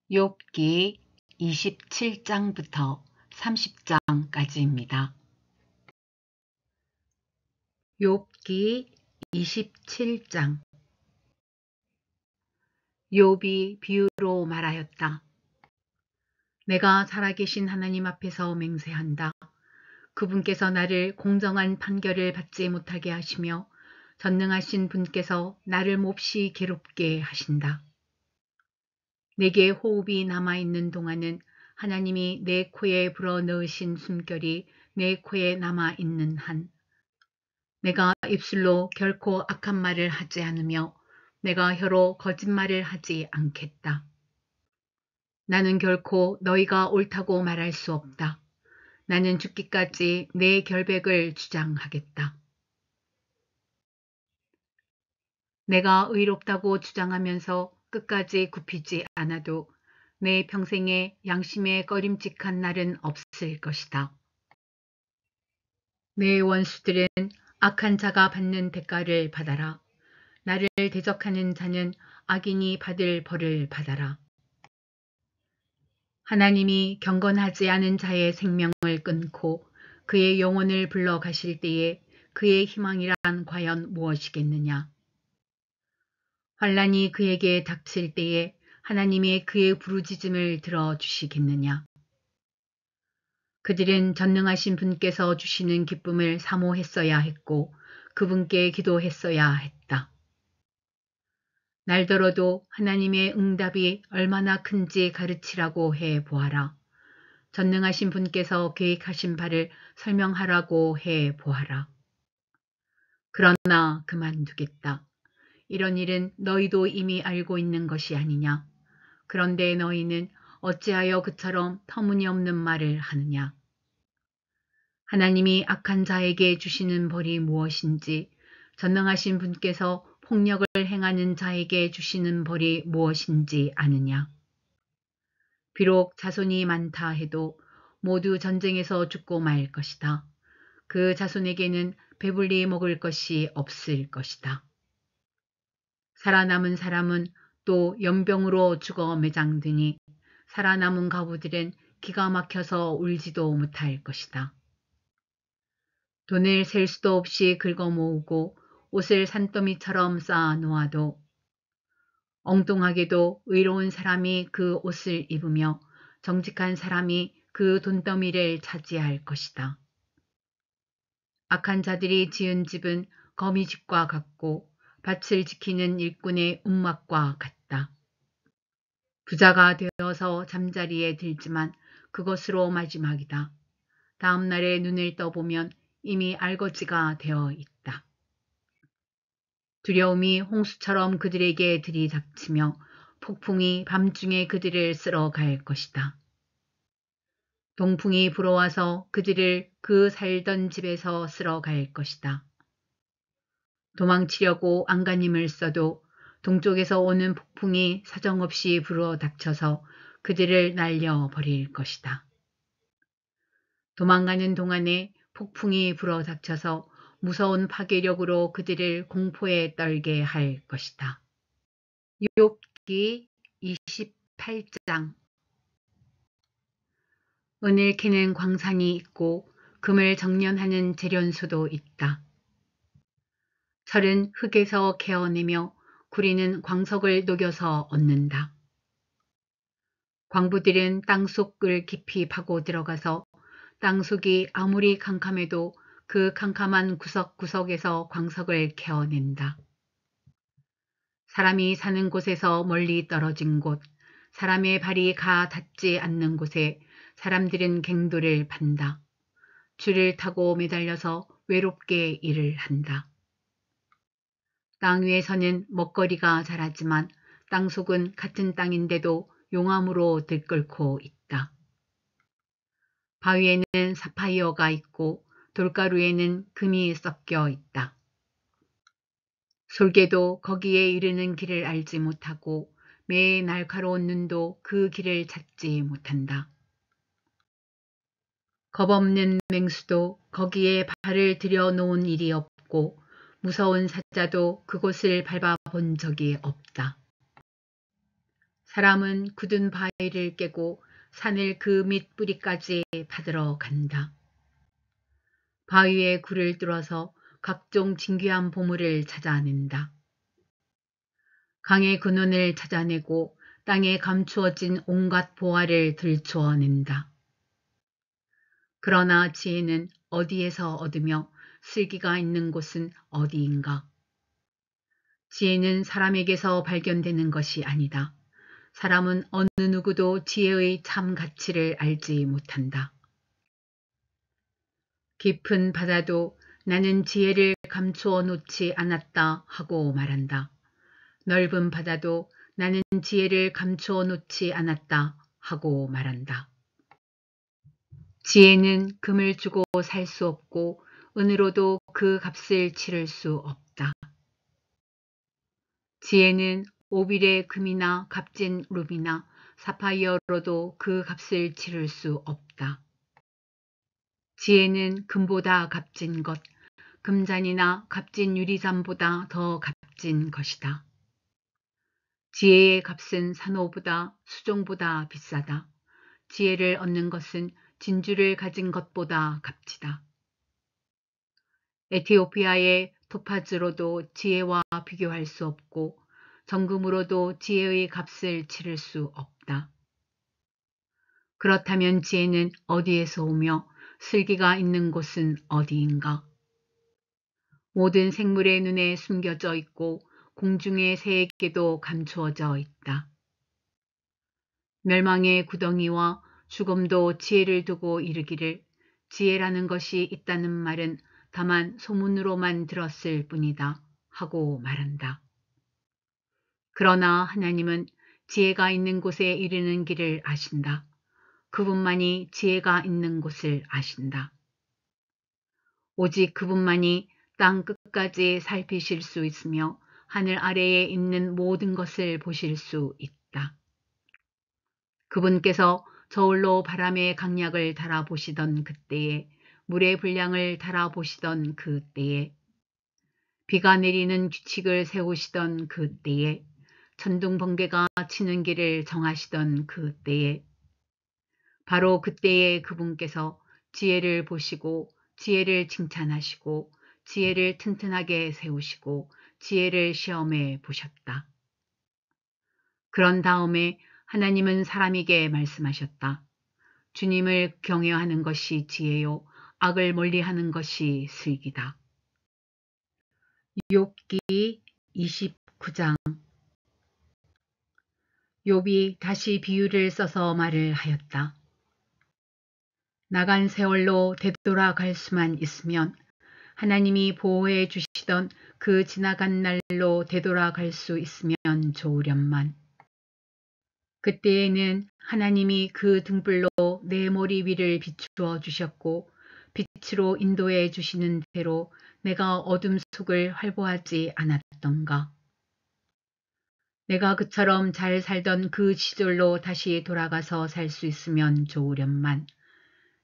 욥기 27장부터 30장까지입니다. 욥기 27장. 욥이 비유로 말하였다. 내가 살아계신 하나님 앞에서 맹세한다. 그분께서 나를 공정한 판결을 받지 못하게 하시며 전능하신 분께서 나를 몹시 괴롭게 하신다. 내게 호흡이 남아있는 동안은 하나님이 내 코에 불어넣으신 숨결이 내 코에 남아있는 한 내가 입술로 결코 악한 말을 하지 않으며 내가 혀로 거짓말을 하지 않겠다. 나는 결코 너희가 옳다고 말할 수 없다. 나는 죽기까지 내 결백을 주장하겠다. 내가 의롭다고 주장하면서 끝까지 굽히지 않아도 내 평생에 양심에 꺼림칙한 날은 없을 것이다. 내 원수들은 악한 자가 받는 대가를 받아라. 나를 대적하는 자는 악인이 받을 벌을 받아라. 하나님이 경건하지 않은 자의 생명을 끊고 그의 영혼을 불러 가실 때에 그의 희망이란 과연 무엇이겠느냐. 환난이 그에게 닥칠 때에 하나님이 그의 부르짖음을 들어주시겠느냐. 그들은 전능하신 분께서 주시는 기쁨을 사모했어야 했고 그분께 기도했어야 했다. 날더러도 하나님의 응답이 얼마나 큰지 가르치라고 해 보아라. 전능하신 분께서 계획하신 바를 설명하라고 해 보아라. 그러나 그만두겠다. 이런 일은 너희도 이미 알고 있는 것이 아니냐. 그런데 너희는 어찌하여 그처럼 터무니없는 말을 하느냐. 하나님이 악한 자에게 주시는 벌이 무엇인지 전능하신 분께서 폭력을 행하는 자에게 주시는 벌이 무엇인지 아느냐. 비록 자손이 많다 해도 모두 전쟁에서 죽고 말 것이다. 그 자손에게는 배불리 먹을 것이 없을 것이다. 살아남은 사람은 또 연병으로 죽어 매장되니 살아남은 가부들은 기가 막혀서 울지도 못할 것이다. 돈을 셀 수도 없이 긁어 모으고 옷을 산더미처럼 쌓아 놓아도 엉뚱하게도 의로운 사람이 그 옷을 입으며 정직한 사람이 그 돈더미를 차지할 것이다. 악한 자들이 지은 집은 거미집과 같고 밭을 지키는 일꾼의 움막과 같다. 부자가 되어서 잠자리에 들지만 그것으로 마지막이다. 다음 날에 눈을 떠보면 이미 알거지가 되어 있다. 두려움이 홍수처럼 그들에게 들이닥치며 폭풍이 밤중에 그들을 쓸어갈 것이다. 동풍이 불어와서 그들을 그 살던 집에서 쓸어갈 것이다. 도망치려고 안간힘을 써도 동쪽에서 오는 폭풍이 사정없이 불어 닥쳐서 그들을 날려버릴 것이다. 도망가는 동안에 폭풍이 불어 닥쳐서 무서운 파괴력으로 그들을 공포에 떨게 할 것이다. 욥기 28장. 은을 캐는 광산이 있고 금을 정련하는 재련소도 있다. 철은 흙에서 캐어내며 구리는 광석을 녹여서 얻는다. 광부들은 땅속을 깊이 파고 들어가서 땅속이 아무리 캄캄해도 그 캄캄한 구석구석에서 광석을 캐어낸다. 사람이 사는 곳에서 멀리 떨어진 곳, 사람의 발이 가 닿지 않는 곳에 사람들은 갱도를 판다. 줄을 타고 매달려서 외롭게 일을 한다. 땅 위에서는 먹거리가 자라지만 땅속은 같은 땅인데도 용암으로 들끓고 있다. 바위에는 사파이어가 있고 돌가루에는 금이 섞여 있다. 솔개도 거기에 이르는 길을 알지 못하고 매의 날카로운 눈도 그 길을 찾지 못한다. 겁없는 맹수도 거기에 발을 들여놓은 일이 없고 무서운 사자도 그곳을 밟아본 적이 없다. 사람은 굳은 바위를 깨고 산을 그 밑 뿌리까지 받으러 간다. 바위에 굴을 뚫어서 각종 진귀한 보물을 찾아낸다. 강의 근원을 찾아내고 땅에 감추어진 온갖 보화를 들추어낸다. 그러나 지혜는 어디에서 얻으며 슬기가 있는 곳은 어디인가? 지혜는 사람에게서 발견되는 것이 아니다. 사람은 어느 누구도 지혜의 참 가치를 알지 못한다. 깊은 바다도 나는 지혜를 감추어 놓지 않았다 하고 말한다. 넓은 바다도 나는 지혜를 감추어 놓지 않았다 하고 말한다. 지혜는 금을 주고 살 수 없고 은으로도 그 값을 치를 수 없다. 지혜는 오빌의 금이나 값진 루비나 사파이어로도 그 값을 치를 수 없다. 지혜는 금보다 값진 것, 금잔이나 값진 유리잔보다 더 값진 것이다. 지혜의 값은 산호보다 수종보다 비싸다. 지혜를 얻는 것은 진주를 가진 것보다 값지다. 에티오피아의 토파즈로도 지혜와 비교할 수 없고 정금으로도 지혜의 값을 치를 수 없다. 그렇다면 지혜는 어디에서 오며 슬기가 있는 곳은 어디인가? 모든 생물의 눈에 숨겨져 있고 공중의 새에게도 감추어져 있다. 멸망의 구덩이와 죽음도 지혜를 두고 이르기를 지혜라는 것이 있다는 말은 다만 소문으로만 들었을 뿐이다 하고 말한다. 그러나 하나님은 지혜가 있는 곳에 이르는 길을 아신다. 그분만이 지혜가 있는 곳을 아신다. 오직 그분만이 땅 끝까지 살피실 수 있으며 하늘 아래에 있는 모든 것을 보실 수 있다. 그분께서 저울로 바람의 강약을 달아보시던 그때에 물의 분량을 달아보시던 그때에 비가 내리는 규칙을 세우시던 그때에 천둥 번개가 치는 길을 정하시던 그때에 바로 그때에 그분께서 지혜를 보시고 지혜를 칭찬하시고 지혜를 튼튼하게 세우시고 지혜를 시험해 보셨다. 그런 다음에 하나님은 사람에게 말씀하셨다. 주님을 경외하는 것이 지혜요 악을 멀리하는 것이 슬기다. 욥기 29장. 욥이 다시 비유를 써서 말을 하였다. 나간 세월로 되돌아갈 수만 있으면 하나님이 보호해 주시던 그 지나간 날로 되돌아갈 수 있으면 좋으련만. 그때에는 하나님이 그 등불로 내 머리 위를 비추어 주셨고 빛으로 인도해 주시는 대로 내가 어둠 속을 활보하지 않았던가. 내가 그처럼 잘 살던 그 시절로 다시 돌아가서 살 수 있으면 좋으련만.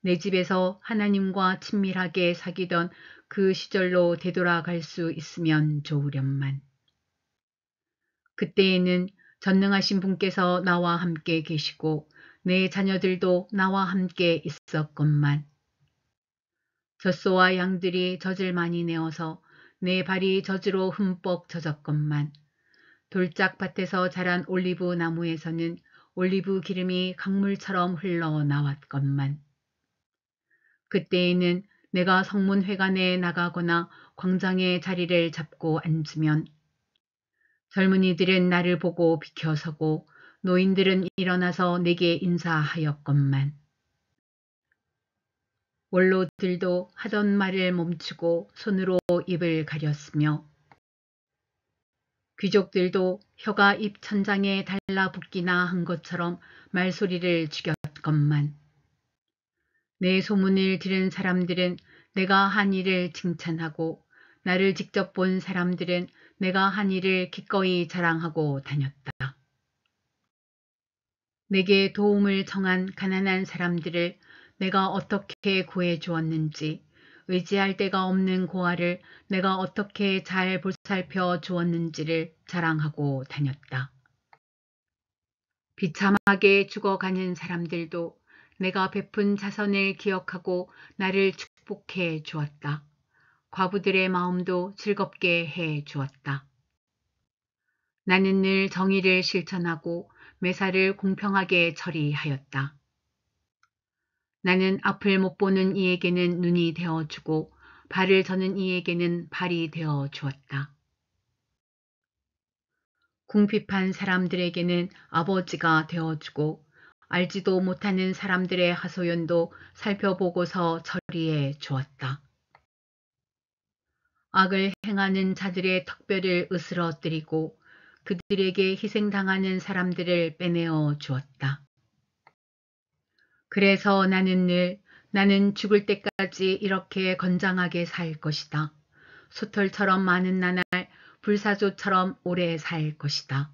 내 집에서 하나님과 친밀하게 사귀던 그 시절로 되돌아갈 수 있으면 좋으련만. 그때에는 전능하신 분께서 나와 함께 계시고 내 자녀들도 나와 함께 있었건만. 젖소와 양들이 젖을 많이 내어서 내 발이 젖으로 흠뻑 젖었건만. 돌짝밭에서 자란 올리브 나무에서는 올리브 기름이 강물처럼 흘러나왔건만. 그때에는 내가 성문회관에 나가거나 광장에 자리를 잡고 앉으면 젊은이들은 나를 보고 비켜서고 노인들은 일어나서 내게 인사하였건만. 원로들도 하던 말을 멈추고 손으로 입을 가렸으며 귀족들도 혀가 입 천장에 달라붙기나 한 것처럼 말소리를 죽였건만. 내 소문을 들은 사람들은 내가 한 일을 칭찬하고 나를 직접 본 사람들은 내가 한 일을 기꺼이 자랑하고 다녔다. 내게 도움을 청한 가난한 사람들을 내가 어떻게 구해 주었는지, 의지할 데가 없는 고아를 내가 어떻게 잘 보살펴 주었는지를 자랑하고 다녔다. 비참하게 죽어가는 사람들도 내가 베푼 자선을 기억하고 나를 축복해 주었다. 과부들의 마음도 즐겁게 해 주었다. 나는 늘 정의를 실천하고 매사를 공평하게 처리하였다. 나는 앞을 못 보는 이에게는 눈이 되어주고 발을 저는 이에게는 발이 되어 주었다. 궁핍한 사람들에게는 아버지가 되어주고 알지도 못하는 사람들의 하소연도 살펴보고서 처리해 주었다. 악을 행하는 자들의 턱뼈를 으스러뜨리고 그들에게 희생당하는 사람들을 빼내어 주었다. 그래서 나는 죽을 때까지 이렇게 건장하게 살 것이다. 솥털처럼 많은 나날, 불사조처럼 오래 살 것이다.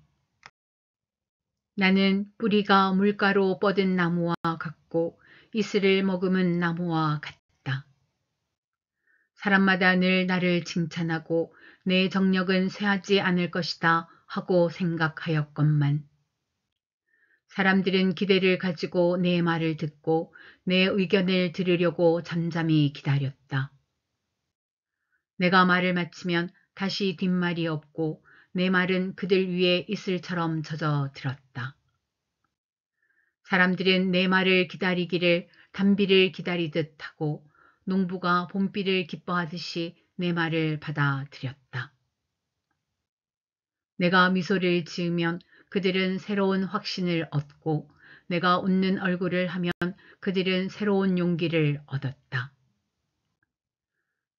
나는 뿌리가 물가로 뻗은 나무와 같고 이슬을 머금은 나무와 같다. 사람마다 늘 나를 칭찬하고 내 정력은 쇠하지 않을 것이다 하고 생각하였건만 사람들은 기대를 가지고 내 말을 듣고 내 의견을 들으려고 잠잠히 기다렸다. 내가 말을 마치면 다시 뒷말이 없고 내 말은 그들 위에 이슬처럼 젖어 들었다. 사람들은 내 말을 기다리기를 단비를 기다리듯 하고 농부가 봄비를 기뻐하듯이 내 말을 받아들였다. 내가 미소를 지으면 그들은 새로운 확신을 얻고 내가 웃는 얼굴을 하면 그들은 새로운 용기를 얻었다.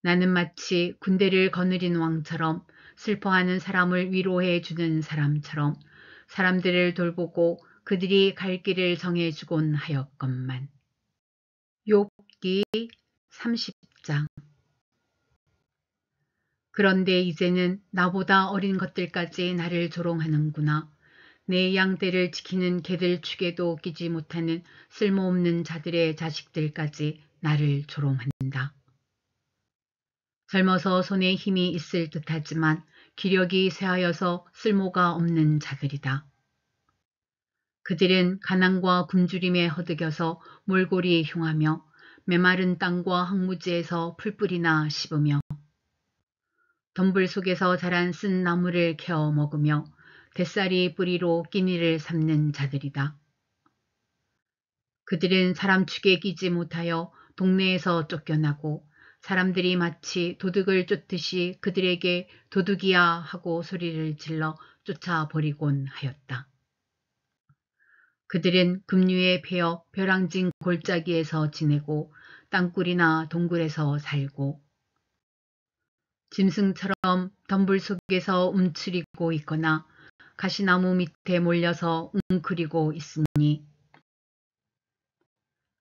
나는 마치 군대를 거느린 왕처럼 슬퍼하는 사람을 위로해 주는 사람처럼 사람들을 돌보고 그들이 갈 길을 정해주곤 하였건만. 욥기 30장. 그런데 이제는 나보다 어린 것들까지 나를 조롱하는구나. 내 양떼를 지키는 개들 축에도 끼지 못하는 쓸모없는 자들의 자식들까지 나를 조롱한다. 젊어서 손에 힘이 있을 듯하지만 기력이 쇠하여서 쓸모가 없는 자들이다. 그들은 가난과 굶주림에 허덕여서 몰골이 흉하며 메마른 땅과 황무지에서 풀뿌리나 씹으며 덤불 속에서 자란 쓴 나무를 캐어 먹으며 뱃살이 뿌리로 끼니를 삼는 자들이다. 그들은 사람 축에 끼지 못하여 동네에서 쫓겨나고 사람들이 마치 도둑을 쫓듯이 그들에게 도둑이야 하고 소리를 질러 쫓아버리곤 하였다. 그들은 급류에 패여 벼랑진 골짜기에서 지내고 땅굴이나 동굴에서 살고 짐승처럼 덤불 속에서 움츠리고 있거나 가시나무 밑에 몰려서 웅크리고 있으니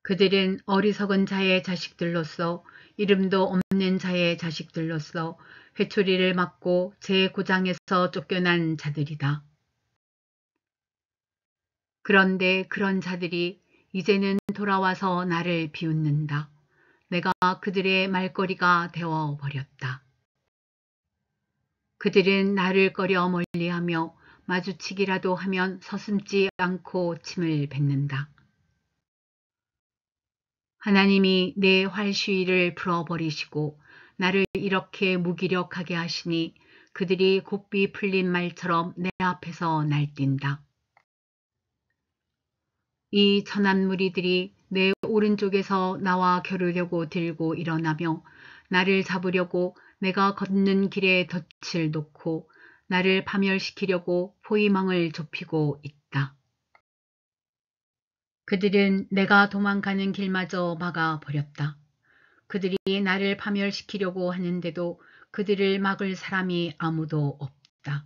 그들은 어리석은 자의 자식들로서 이름도 없는 자의 자식들로서 회초리를 맞고 제 고장에서 쫓겨난 자들이다. 그런데 그런 자들이 이제는 돌아와서 나를 비웃는다. 내가 그들의 말거리가 되어버렸다. 그들은 나를 꺼려 멀리하며 마주치기라도 하면 서슴지 않고 침을 뱉는다. 하나님이 내 활시위를 풀어버리시고 나를 이렇게 무기력하게 하시니 그들이 곱비 풀린 말처럼 내 앞에서 날뛴다. 이 천한 무리들이 내 오른쪽에서 나와 겨루려고 들고 일어나며 나를 잡으려고 내가 걷는 길에 덫을 놓고 나를 파멸시키려고 포위망을 좁히고 있다. 그들은 내가 도망가는 길마저 막아버렸다. 그들이 나를 파멸시키려고 하는데도 그들을 막을 사람이 아무도 없다.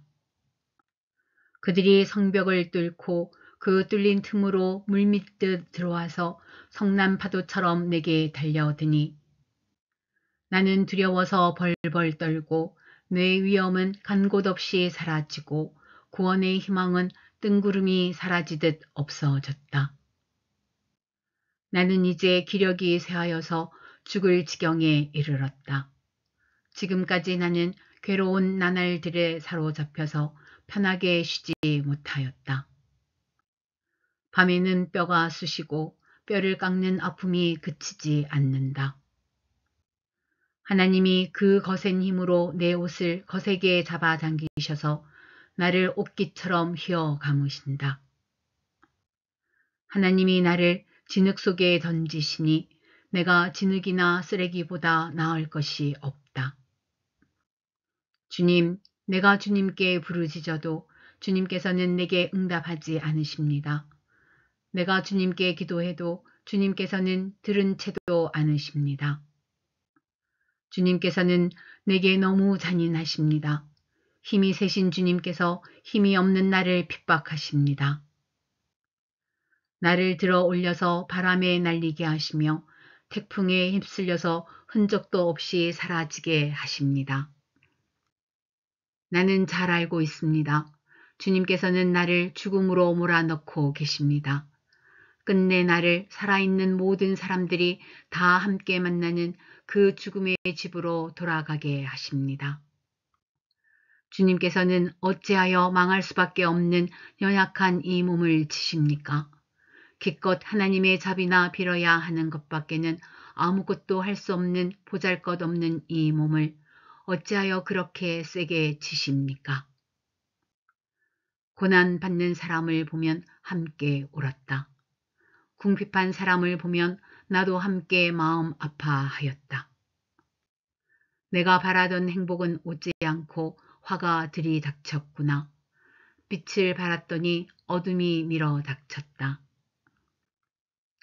그들이 성벽을 뚫고 그 뚫린 틈으로 물밀듯 들어와서 성난 파도처럼 내게 달려드니 나는 두려워서 벌벌 떨고 내 위험은 간 곳 없이 사라지고 구원의 희망은 뜬구름이 사라지듯 없어졌다. 나는 이제 기력이 쇠하여서 죽을 지경에 이르렀다. 지금까지 나는 괴로운 나날들에 사로잡혀서 편하게 쉬지 못하였다. 밤에는 뼈가 쑤시고 뼈를 깎는 아픔이 그치지 않는다. 하나님이 그 거센 힘으로 내 옷을 거세게 잡아당기셔서 나를 옷깃처럼 휘어 감으신다. 하나님이 나를 진흙 속에 던지시니 내가 진흙이나 쓰레기보다 나을 것이 없다. 주님, 내가 주님께 부르짖어도 주님께서는 내게 응답하지 않으십니다. 내가 주님께 기도해도 주님께서는 들은 채도 않으십니다. 주님께서는 내게 너무 잔인하십니다. 힘이 세신 주님께서 힘이 없는 나를 핍박하십니다. 나를 들어 올려서 바람에 날리게 하시며 태풍에 휩쓸려서 흔적도 없이 사라지게 하십니다. 나는 잘 알고 있습니다. 주님께서는 나를 죽음으로 몰아넣고 계십니다. 끝내 나를 살아있는 모든 사람들이 다 함께 만나는 그 죽음의 집으로 돌아가게 하십니다. 주님께서는 어찌하여 망할 수밖에 없는 연약한 이 몸을 치십니까? 기껏 하나님의 자비나 빌어야 하는 것밖에는 아무것도 할 수 없는 보잘것없는 이 몸을 어찌하여 그렇게 세게 치십니까? 고난받는 사람을 보면 함께 울었다. 궁핍한 사람을 보면 나도 함께 마음 아파하였다. 내가 바라던 행복은 오지 않고 화가 들이닥쳤구나. 빛을 발았더니 어둠이 밀어 닥쳤다.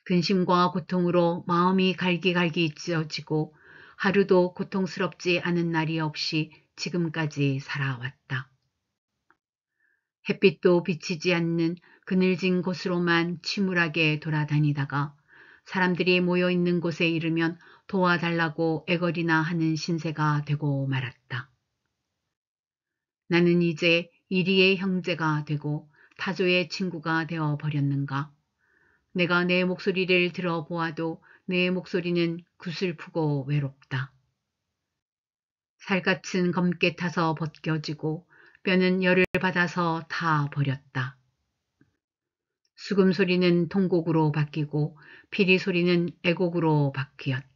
근심과 고통으로 마음이 갈기갈기 찢어지고 하루도 고통스럽지 않은 날이 없이 지금까지 살아왔다. 햇빛도 비치지 않는 그늘진 곳으로만 침울하게 돌아다니다가 사람들이 모여있는 곳에 이르면 도와달라고 애걸이나 하는 신세가 되고 말았다. 나는 이제 이리의 형제가 되고 타조의 친구가 되어 버렸는가? 내가 내 목소리를 들어보아도 내 목소리는 구슬프고 외롭다. 살갗은 검게 타서 벗겨지고 뼈는 열을 받아서 타 버렸다. 수금 소리는 통곡으로 바뀌고 피리 소리는 애곡으로 바뀌었다.